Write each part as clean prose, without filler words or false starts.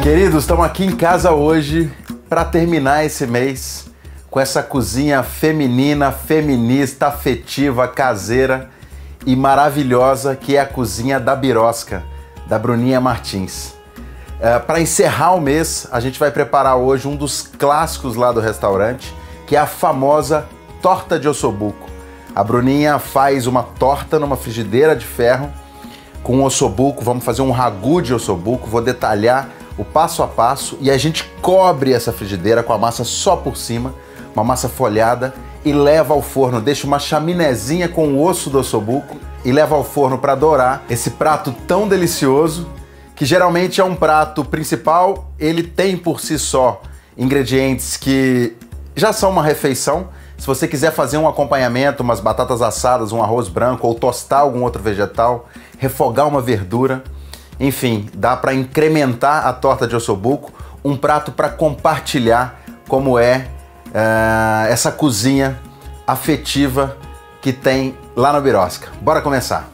Queridos, estamos aqui em casa hoje para terminar esse mês com essa cozinha feminina, feminista, afetiva, caseira e maravilhosa que é a cozinha da Birosca, da Bruninha Martins. Para encerrar o mês, a gente vai preparar hoje um dos clássicos lá do restaurante, que é a famosa torta de ossobuco. A Bruninha faz uma torta numa frigideira de ferro com ossobuco, vamos fazer um ragu de ossobuco, vou detalhar o passo a passo e a gente cobre essa frigideira com a massa só por cima, uma massa folhada, e leva ao forno, deixa uma chaminézinha com o osso do ossobuco e leva ao forno para dourar esse prato tão delicioso, que geralmente é um prato principal. Ele tem por si só ingredientes que já são uma refeição. Se você quiser fazer um acompanhamento, umas batatas assadas, um arroz branco ou tostar algum outro vegetal, refogar uma verdura, enfim, dá para incrementar a torta de ossobuco, um prato para compartilhar como é essa cozinha afetiva que tem lá no Birosca. Bora começar.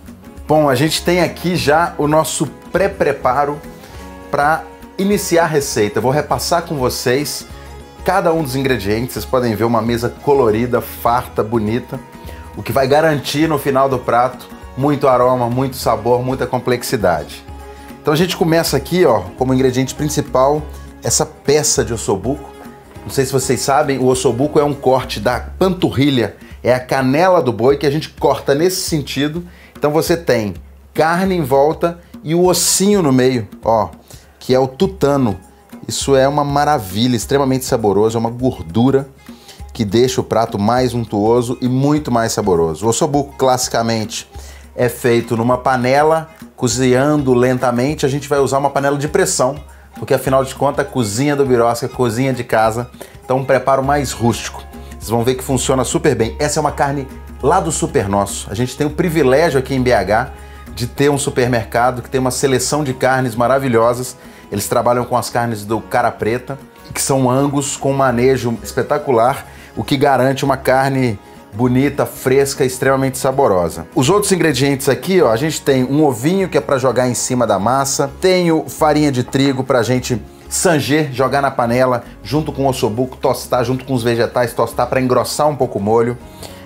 Bom, a gente tem aqui já o nosso pré-preparo para iniciar a receita. Eu vou repassar com vocês cada um dos ingredientes. Vocês podem ver uma mesa colorida, farta, bonita, o que vai garantir no final do prato muito aroma, muito sabor, muita complexidade. Então a gente começa aqui, ó, como ingrediente principal, essa peça de ossobuco. Não sei se vocês sabem, o ossobuco é um corte da panturrilha, é a canela do boi que a gente corta nesse sentido. Então você tem carne em volta e o ossinho no meio, ó, que é o tutano. Isso é uma maravilha, extremamente saboroso, é uma gordura que deixa o prato mais untuoso e muito mais saboroso. O ossobuco, classicamente, é feito numa panela, cozinhando lentamente. A gente vai usar uma panela de pressão, porque afinal de contas a cozinha do Birosca, cozinha de casa, então um preparo mais rústico. Vocês vão ver que funciona super bem. Essa é uma carne lá do Super Nosso. A gente tem o privilégio aqui em BH de ter um supermercado que tem uma seleção de carnes maravilhosas. Eles trabalham com as carnes do Cara Preta, que são Angus com manejo espetacular, o que garante uma carne bonita, fresca, extremamente saborosa. Os outros ingredientes aqui, ó, a gente tem um ovinho que é para jogar em cima da massa, tenho farinha de trigo para a gente sanger, jogar na panela, junto com o ossobuco, tostar, junto com os vegetais, tostar para engrossar um pouco o molho.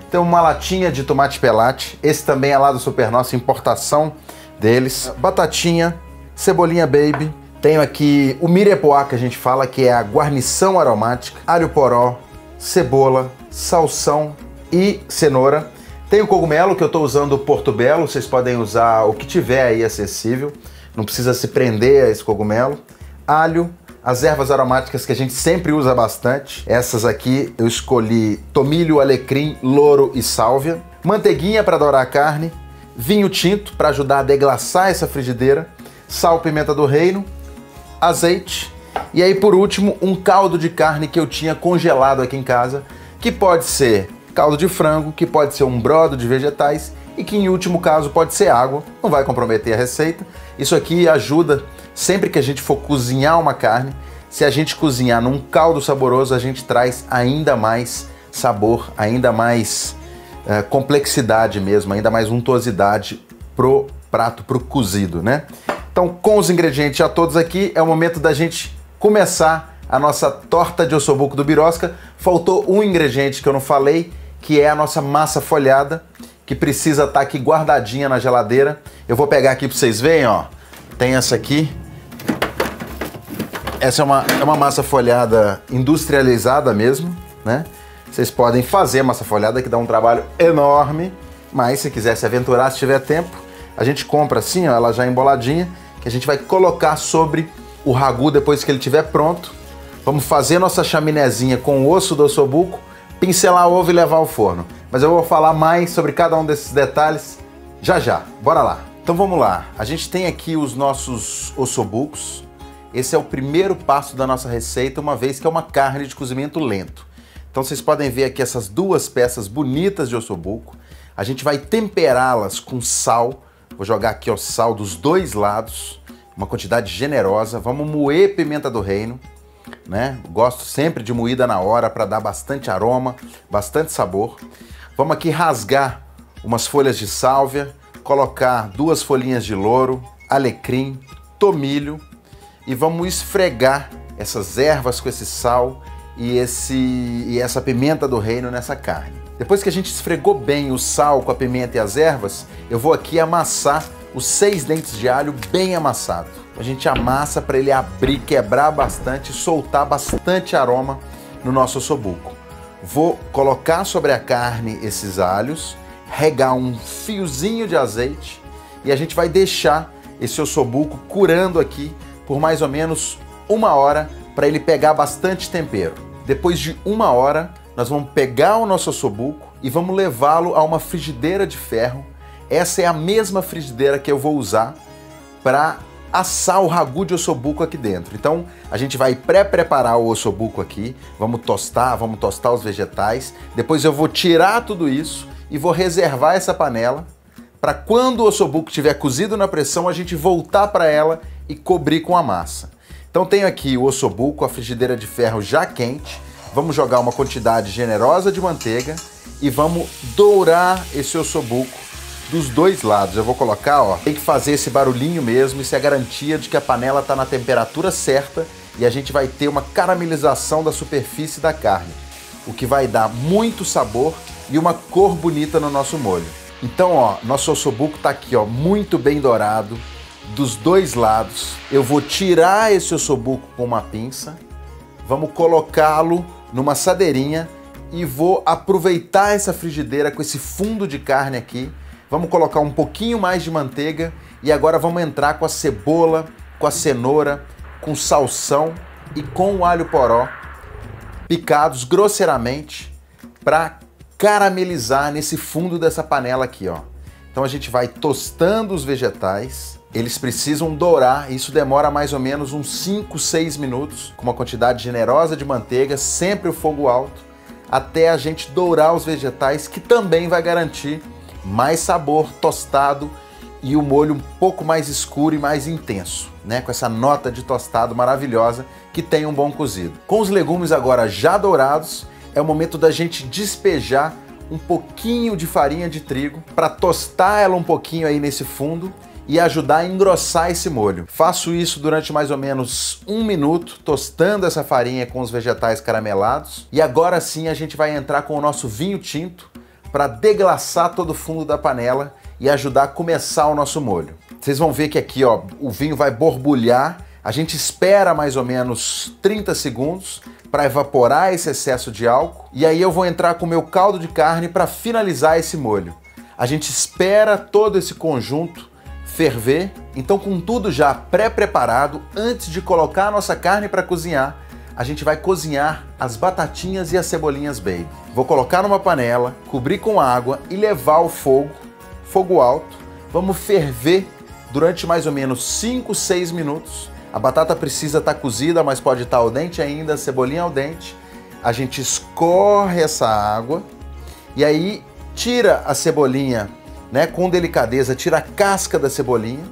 Tem uma latinha de tomate pelate, esse também é lá do Super Nosso, importação deles. Batatinha, cebolinha baby, tenho aqui o mirepoix, que a gente fala, que é a guarnição aromática, alho poró, cebola, salsão e cenoura. Tem o cogumelo, que eu estou usando o portobello, vocês podem usar o que tiver aí acessível, não precisa se prender a esse cogumelo. Alho, as ervas aromáticas que a gente sempre usa bastante, essas aqui eu escolhi tomilho, alecrim, louro e sálvia. Manteiguinha para dourar a carne, vinho tinto para ajudar a deglaçar essa frigideira, sal, pimenta do reino, azeite e aí por último um caldo de carne que eu tinha congelado aqui em casa, que pode ser caldo de frango, que pode ser um brodo de vegetais e que em último caso pode ser água, não vai comprometer a receita. Isso aqui ajuda sempre que a gente for cozinhar uma carne. Se a gente cozinhar num caldo saboroso, a gente traz ainda mais sabor, ainda mais complexidade mesmo, ainda mais untuosidade pro prato, pro cozido, né? Então, com os ingredientes já todos aqui, é o momento da gente começar a nossa torta de ossobuco do Birosca. Faltou um ingrediente que eu não falei, que é a nossa massa folhada, que precisa estar aqui guardadinha na geladeira. Eu vou pegar aqui para vocês verem, ó. Tem essa aqui. Essa é uma massa folhada industrializada mesmo, né? Vocês podem fazer massa folhada, que dá um trabalho enorme, mas se quiser se aventurar, se tiver tempo, a gente compra assim, ó, ela já emboladinha, que a gente vai colocar sobre o ragu depois que ele estiver pronto. Vamos fazer nossa chaminézinha com o osso do ossobuco, pincelar o ovo e levar ao forno. Mas eu vou falar mais sobre cada um desses detalhes já já. Bora lá! Então vamos lá. A gente tem aqui os nossos ossobucos. Esse é o primeiro passo da nossa receita, uma vez que é uma carne de cozimento lento. Então vocês podem ver aqui essas duas peças bonitas de ossobuco. A gente vai temperá-las com sal. Vou jogar aqui, ó, sal dos dois lados, uma quantidade generosa. Vamos moer pimenta do reino, né? Gosto sempre de moída na hora para dar bastante aroma, bastante sabor. Vamos aqui rasgar umas folhas de sálvia, colocar 2 folhinhas de louro, alecrim, tomilho. e vamos esfregar essas ervas com esse sal e essa pimenta do reino nessa carne. Depois que a gente esfregou bem o sal com a pimenta e as ervas, eu vou aqui amassar os 6 dentes de alho bem amassado. A gente amassa para ele abrir, quebrar bastante, soltar bastante aroma no nosso ossobuco. Vou colocar sobre a carne esses alhos, regar um fiozinho de azeite e a gente vai deixar esse ossobuco curando aqui por mais ou menos 1 hora para ele pegar bastante tempero. Depois de 1 hora, nós vamos pegar o nosso ossobuco e vamos levá-lo a uma frigideira de ferro. Essa é a mesma frigideira que eu vou usar para assar o ragu de ossobuco aqui dentro. Então, a gente vai pré-preparar o ossobuco aqui, vamos tostar os vegetais. Depois eu vou tirar tudo isso e vou reservar essa panela para quando o ossobuco estiver cozido na pressão, a gente voltar para ela e cobrir com a massa. Então tenho aqui o ossobuco, a frigideira de ferro já quente. Vamos jogar uma quantidade generosa de manteiga e vamos dourar esse ossobuco dos 2 lados. Eu vou colocar, ó, tem que fazer esse barulhinho mesmo, isso é a garantia de que a panela está na temperatura certa e a gente vai ter uma caramelização da superfície da carne, o que vai dar muito sabor e uma cor bonita no nosso molho. Então, ó, nosso ossobuco tá aqui, ó, muito bem dourado dos 2 lados. Eu vou tirar esse ossobuco com uma pinça, vamos colocá-lo numa assadeirinha e vou aproveitar essa frigideira com esse fundo de carne aqui. Vamos colocar um pouquinho mais de manteiga e agora vamos entrar com a cebola, com a cenoura, com salsão e com o alho poró picados grosseiramente para caramelizar nesse fundo dessa panela aqui, ó. Então a gente vai tostando os vegetais, eles precisam dourar, isso demora mais ou menos uns 5, 6 minutos, com uma quantidade generosa de manteiga, sempre o fogo alto, até a gente dourar os vegetais, que também vai garantir mais sabor, tostado e o molho um pouco mais escuro e mais intenso, né? Com essa nota de tostado maravilhosa que tem um bom cozido. Com os legumes agora já dourados, é o momento da gente despejar um pouquinho de farinha de trigo para tostar ela um pouquinho aí nesse fundo e ajudar a engrossar esse molho. Faço isso durante mais ou menos 1 minuto, tostando essa farinha com os vegetais caramelados. E agora sim a gente vai entrar com o nosso vinho tinto para deglaçar todo o fundo da panela e ajudar a começar o nosso molho. Vocês vão ver que aqui, ó, o vinho vai borbulhar. A gente espera mais ou menos 30 segundos para evaporar esse excesso de álcool. E aí eu vou entrar com o meu caldo de carne para finalizar esse molho. A gente espera todo esse conjunto ferver. Então, com tudo já pré-preparado, antes de colocar a nossa carne para cozinhar, a gente vai cozinhar as batatinhas e as cebolinhas baby. Vou colocar numa panela, cobrir com água e levar ao fogo alto. Vamos ferver durante mais ou menos 5, 6 minutos. A batata precisa estar cozida, mas pode estar al dente ainda, a cebolinha al dente. A gente escorre essa água e aí tira a cebolinha, né, com delicadeza, tira a casca da cebolinha.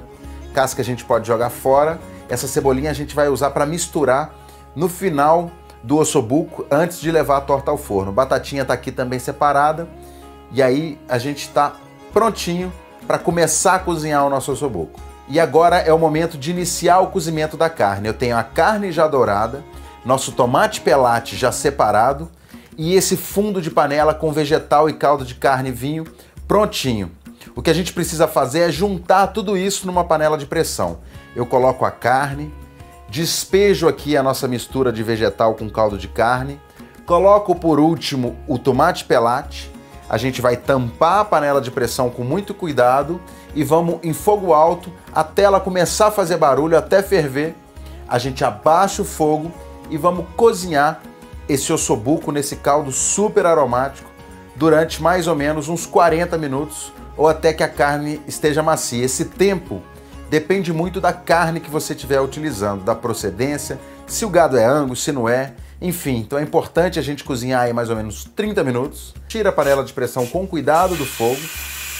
Casca a gente pode jogar fora. Essa cebolinha a gente vai usar para misturar no final do ossobuco, antes de levar a torta ao forno. Batatinha está aqui também separada. E aí a gente está prontinho para começar a cozinhar o nosso ossobuco. E agora é o momento de iniciar o cozimento da carne. Eu tenho a carne já dourada, nosso tomate pelate já separado e esse fundo de panela com vegetal e caldo de carne e vinho prontinho. O que a gente precisa fazer é juntar tudo isso numa panela de pressão. Eu coloco a carne, despejo aqui a nossa mistura de vegetal com caldo de carne, coloco por último o tomate pelate, a gente vai tampar a panela de pressão com muito cuidado e vamos em fogo alto até ela começar a fazer barulho, até ferver. A gente abaixa o fogo e vamos cozinhar esse ossobuco nesse caldo super aromático durante mais ou menos uns 40 minutos ou até que a carne esteja macia. Esse tempo depende muito da carne que você estiver utilizando, da procedência, se o gado é Angus, se não é, enfim. Então é importante a gente cozinhar aí mais ou menos 30 minutos. Tira a panela de pressão com cuidado do fogo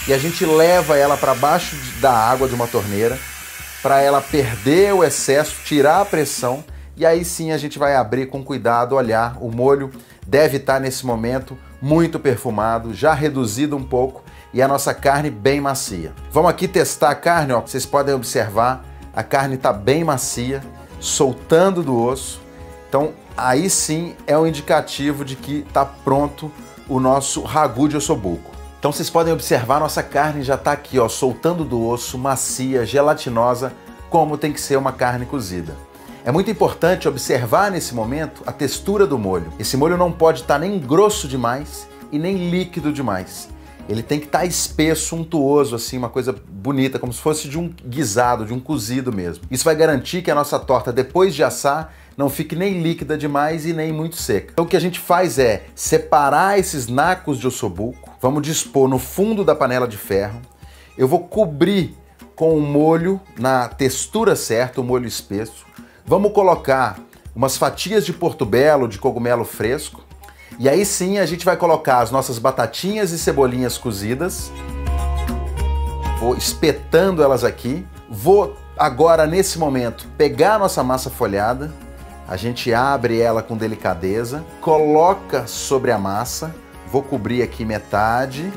e a gente leva ela para baixo da água de uma torneira para ela perder o excesso, tirar a pressão e aí sim a gente vai abrir com cuidado, olhar. O molho deve estar nesse momento muito perfumado, já reduzido um pouco e a nossa carne bem macia. Vamos aqui testar a carne, ó. Vocês podem observar, a carne está bem macia, soltando do osso. Então aí sim é um indicativo de que está pronto o nosso ragu de ossobuco. Então vocês podem observar, nossa carne já está aqui, ó, soltando do osso, macia, gelatinosa, como tem que ser uma carne cozida. É muito importante observar nesse momento a textura do molho. Esse molho não pode estar nem grosso demais e nem líquido demais. Ele tem que estar espesso, untuoso, assim, uma coisa bonita, como se fosse de um guisado, de um cozido mesmo. Isso vai garantir que a nossa torta, depois de assar, não fique nem líquida demais e nem muito seca. Então o que a gente faz é separar esses nacos de ossobuco, vamos dispor no fundo da panela de ferro, eu vou cobrir com o molho na textura certa, o molho espesso, vamos colocar umas fatias de portobello, de cogumelo fresco, e aí sim a gente vai colocar as nossas batatinhas e cebolinhas cozidas, vou espetando elas aqui, vou agora nesse momento pegar a nossa massa folhada, a gente abre ela com delicadeza, coloca sobre a massa, vou cobrir aqui metade.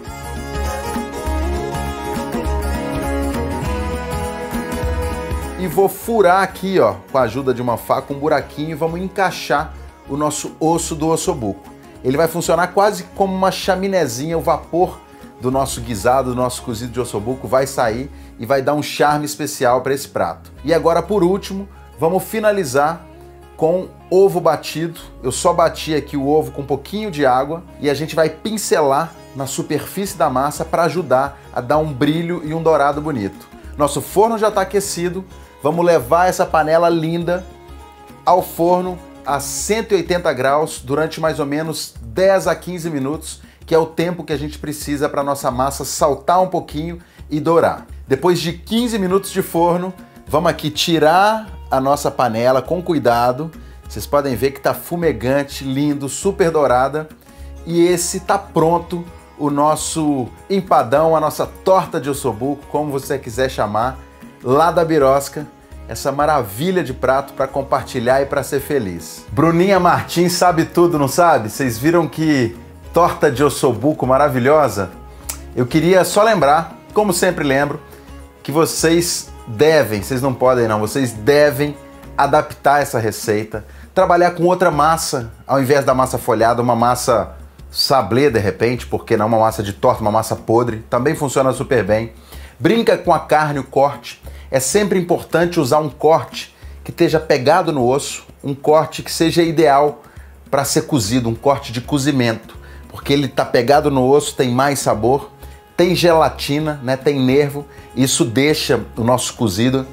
E vou furar aqui, ó, com a ajuda de uma faca, um buraquinho e vamos encaixar o nosso osso do ossobuco. Ele vai funcionar quase como uma chaminézinha, o vapor do nosso guisado, do nosso cozido de ossobuco vai sair e vai dar um charme especial para esse prato. E agora, por último, vamos finalizar com ovo batido. Eu só bati aqui o ovo com um pouquinho de água e a gente vai pincelar na superfície da massa para ajudar a dar um brilho e um dourado bonito. Nosso forno já está aquecido, vamos levar essa panela linda ao forno a 180 graus durante mais ou menos 10 a 15 minutos, que é o tempo que a gente precisa para nossa massa saltar um pouquinho e dourar. Depois de 15 minutos de forno, vamos aqui tirar a nossa panela com cuidado. Vocês podem ver que está fumegante, lindo, super dourada. E esse está pronto, o nosso empadão, a nossa torta de ossobuco, como você quiser chamar, lá da Birosca. Essa maravilha de prato para compartilhar e para ser feliz. Bruninha Martins sabe tudo, não sabe? Vocês viram que torta de ossobuco maravilhosa? Eu queria só lembrar, como sempre lembro, que vocês não podem não, vocês devem adaptar essa receita, trabalhar com outra massa, ao invés da massa folhada, uma massa sablé de repente, porque não uma massa de torta, uma massa podre, também funciona super bem. Brinca com a carne, o corte. É sempre importante usar um corte que esteja pegado no osso, um corte que seja ideal para ser cozido, um corte de cozimento, porque ele está pegado no osso, tem mais sabor, tem gelatina, né, tem nervo, isso deixa o nosso cozido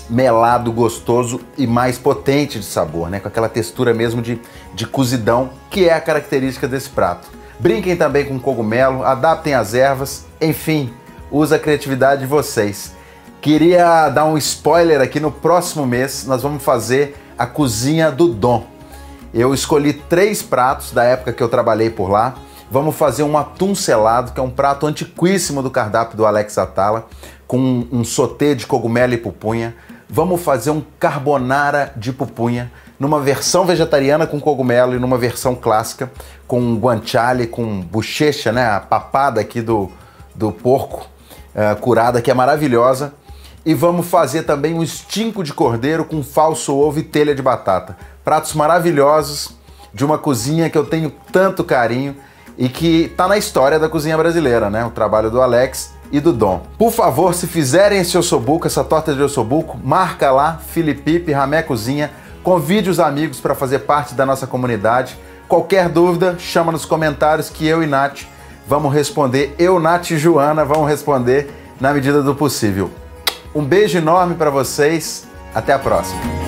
melado, gostoso e mais potente de sabor, né, com aquela textura mesmo de cozidão, que é a característica desse prato. Brinquem também com cogumelo, adaptem as ervas, enfim, usa a criatividade de vocês. Queria dar um spoiler aqui, no próximo mês nós vamos fazer a cozinha do Dom. Eu escolhi 3 pratos da época que eu trabalhei por lá. Vamos fazer um atum selado, que é um prato antiquíssimo do cardápio do Alex Atala, com um sauté de cogumelo e pupunha. Vamos fazer um carbonara de pupunha, numa versão vegetariana com cogumelo e numa versão clássica com guanciale, com bochecha, né, a papada aqui do porco curada, que é maravilhosa. E vamos fazer também um estinco de cordeiro com falso ovo e telha de batata. Pratos maravilhosos de uma cozinha que eu tenho tanto carinho e que está na história da cozinha brasileira, né? O trabalho do Alex e do Dom. Por favor, se fizerem esse ossobuco, essa torta de ossobuco, marca lá, Filipipe, Ramé Cozinha, convide os amigos para fazer parte da nossa comunidade. Qualquer dúvida, chama nos comentários que eu e Nath vamos responder. Eu, Nath e Joana vamos responder na medida do possível. Um beijo enorme para vocês, até a próxima.